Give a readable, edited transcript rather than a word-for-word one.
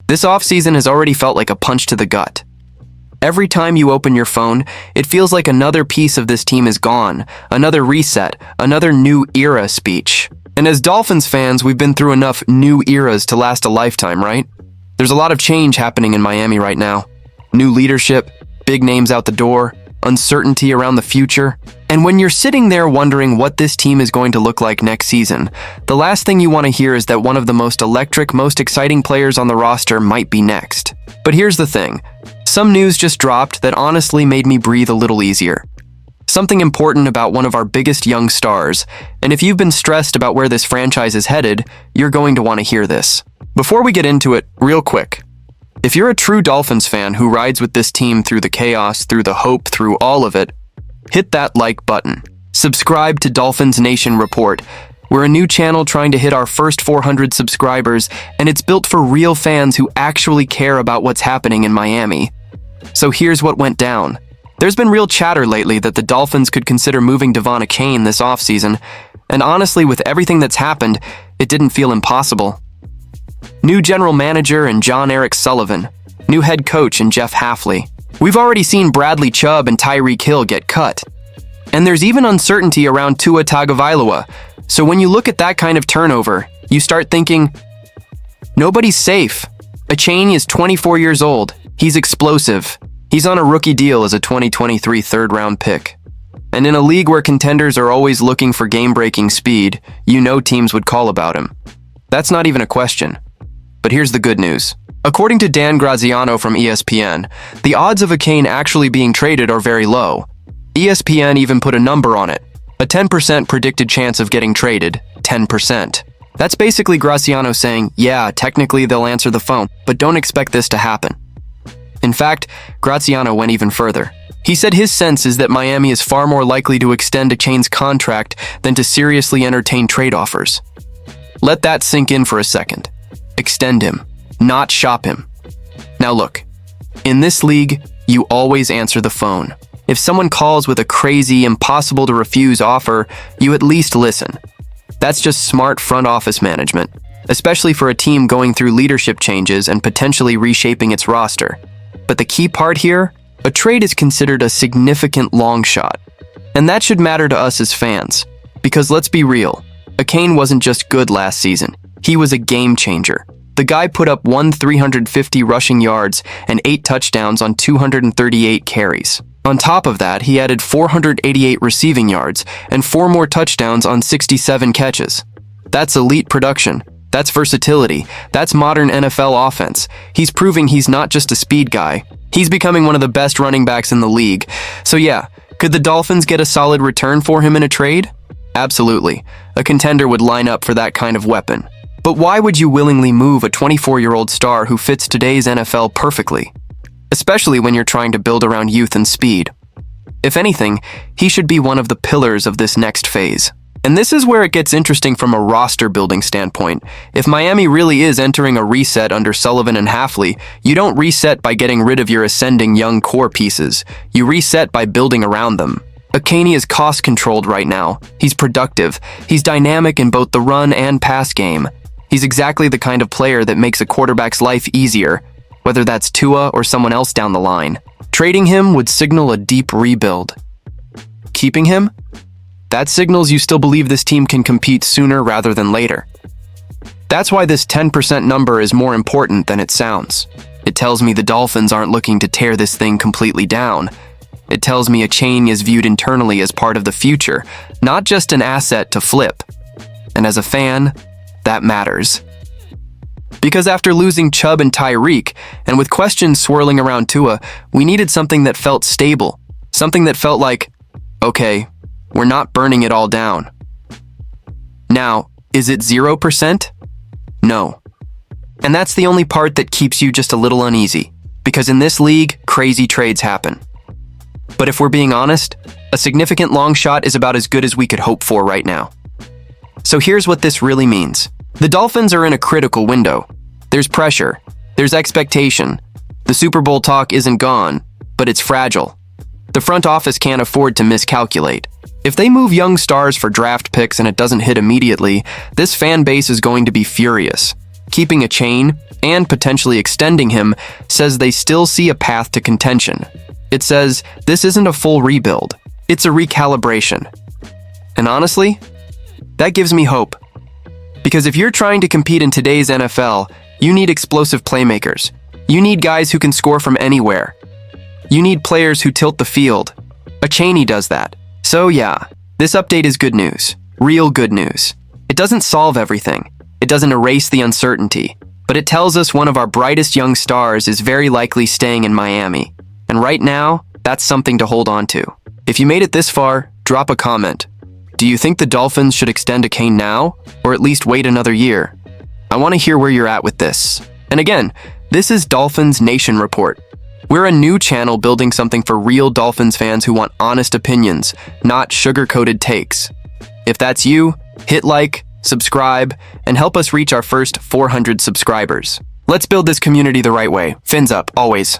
This offseason has already felt like a punch to the gut. Every time you open your phone, it feels like another piece of this team is gone, another reset, another new era speech. And as Dolphins fans, we've been through enough new eras to last a lifetime, right? There's a lot of change happening in Miami right now. New leadership, big names out the door, uncertainty around the future. And when you're sitting there wondering what this team is going to look like next season, the last thing you want to hear is that one of the most electric, most exciting players on the roster might be next. But here's the thing. Some news just dropped that honestly made me breathe a little easier. Something important about one of our biggest young stars, and if you've been stressed about where this franchise is headed, you're going to want to hear this. Before we get into it, real quick, if you're a true Dolphins fan who rides with this team through the chaos, through the hope, through all of it, hit that like button. Subscribe to Dolphins Nation Report. We're a new channel trying to hit our first 400 subscribers, and it's built for real fans who actually care about what's happening in Miami. So here's what went down. There's been real chatter lately that the Dolphins could consider moving Achane this offseason, and honestly, with everything that's happened, it didn't feel impossible. New general manager and John Eric Sullivan. New head coach and Jeff Hafley. We've already seen Bradley Chubb and Tyreek Hill get cut. And there's even uncertainty around Tua Tagovailoa. So when you look at that kind of turnover, you start thinking, nobody's safe. Achane is 24 years old. He's explosive. He's on a rookie deal as a 2023 third-round pick. And in a league where contenders are always looking for game-breaking speed, you know teams would call about him. That's not even a question. But here's the good news. According to Dan Graziano from ESPN, the odds of Achane actually being traded are very low. ESPN even put a number on it. A 10% predicted chance of getting traded. 10%. That's basically Graziano saying, yeah, technically they'll answer the phone, but don't expect this to happen. In fact, Graziano went even further. He said his sense is that Miami is far more likely to extend Achane's contract than to seriously entertain trade offers. Let that sink in for a second. Extend him, not shop him. Now look, in this league, you always answer the phone. If someone calls with a crazy, impossible to refuse offer, you at least listen. That's just smart front office management, especially for a team going through leadership changes and potentially reshaping its roster. But the key part here, a trade is considered a significant long shot. And that should matter to us as fans. Because let's be real, Achane wasn't just good last season. He was a game changer. The guy put up 350 rushing yards and 8 touchdowns on 238 carries. On top of that, he added 488 receiving yards and 4 more touchdowns on 67 catches. That's elite production. That's versatility. That's modern NFL offense. He's proving he's not just a speed guy. He's becoming one of the best running backs in the league. So yeah, could the Dolphins get a solid return for him in a trade? Absolutely. A contender would line up for that kind of weapon. But why would you willingly move a 24-year-old star who fits today's NFL perfectly? Especially when you're trying to build around youth and speed. If anything, he should be one of the pillars of this next phase. And this is where it gets interesting from a roster-building standpoint. If Miami really is entering a reset under Sullivan and Hafley, you don't reset by getting rid of your ascending young core pieces. You reset by building around them. Achane is cost-controlled right now. He's productive. He's dynamic in both the run and pass game. He's exactly the kind of player that makes a quarterback's life easier, whether that's Tua or someone else down the line. Trading him would signal a deep rebuild. Keeping him? That signals you still believe this team can compete sooner rather than later. That's why this 10% number is more important than it sounds. It tells me the Dolphins aren't looking to tear this thing completely down. It tells me Achane is viewed internally as part of the future, not just an asset to flip. And as a fan, that matters. Because after losing Chubb and Tyreek, and with questions swirling around Tua, we needed something that felt stable. Something that felt like, okay, we're not burning it all down. Now, is it 0%? No. And that's the only part that keeps you just a little uneasy. Because in this league, crazy trades happen. But if we're being honest, a significant long shot is about as good as we could hope for right now. So here's what this really means. The Dolphins are in a critical window. There's pressure. There's expectation. The Super Bowl talk isn't gone, but it's fragile. The front office can't afford to miscalculate. If they move young stars for draft picks and it doesn't hit immediately, this fan base is going to be furious. keeping Achane, and potentially extending him, says they still see a path to contention. It says this isn't a full rebuild, it's a recalibration. And honestly, that gives me hope. Because if you're trying to compete in today's NFL, you need explosive playmakers. You need guys who can score from anywhere. You need players who tilt the field. Achane does that. So yeah, this update is good news. Real good news. It doesn't solve everything. It doesn't erase the uncertainty. But it tells us one of our brightest young stars is very likely staying in Miami. And right now, that's something to hold on to. If you made it this far, drop a comment. Do you think the Dolphins should extend Achane now, or at least wait another year? I want to hear where you're at with this. And again, this is Dolphins Nation Report. We're a new channel building something for real Dolphins fans who want honest opinions, not sugar-coated takes. If that's you, hit like, subscribe, and help us reach our first 400 subscribers. Let's build this community the right way. Fins up, always.